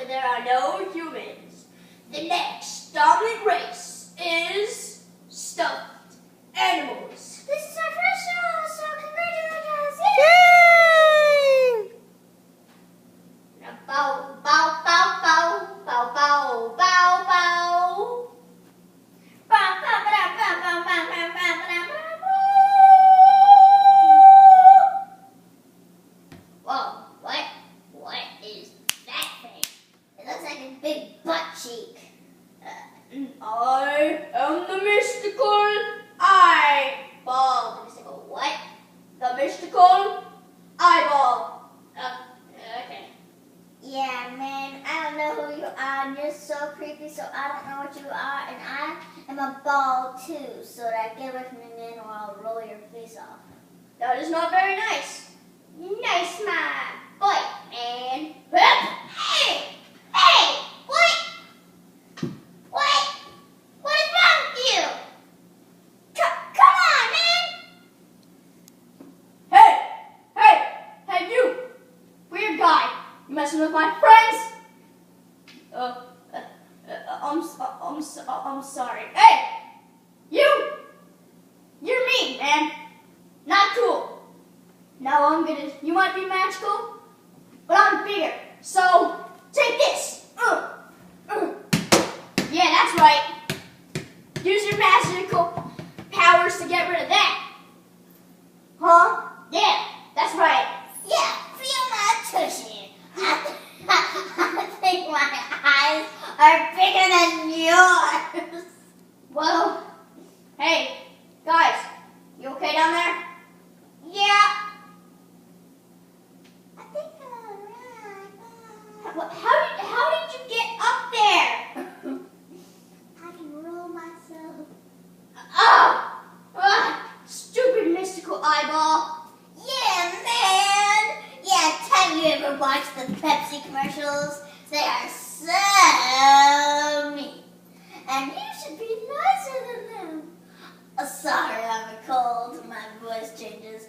where there are no humans. The next dominant race is stuffed animals. This is our first show, so congratulations! Yay! Now bow, bow, bow, bow, bow, bow, bow, bow. Bow, bow, bow, bow, bow, bow, bow, bow, bow, bow. Whoa, what is that thing? It looks like a big butt cheek. I am the mystical eyeball. The mystical what? The mystical eyeball. Okay. Yeah, man, I don't know who you are, and you're so creepy, so I don't know what you are, and I am a ball too, so that get away from me, man, or I'll roll your face off. That is not very nice. Nice, my boy, man. Hey! Hey! What? What? What is wrong with you? Come on, man! Hey, you! Weird guy. You messing with my friends? I'm sorry. Hey! You're mean, man. Not cool. Now you might be magical, but I'm bigger. So, take this. Yeah, that's right. Use your magical powers to get rid of that. Huh? Yeah, that's right. Yeah, feel my tushy. I think my eyes are bigger than yours. Well, hey, guys, you okay down there? Yeah. I think I'm alright. How did you get up there? I can roll myself. Stupid mystical eyeball. Yeah, man. Yeah, have you ever watched the Pepsi commercials? They are so mean. And you should be nicer than them. Sorry, I'm a cold. My voice changes.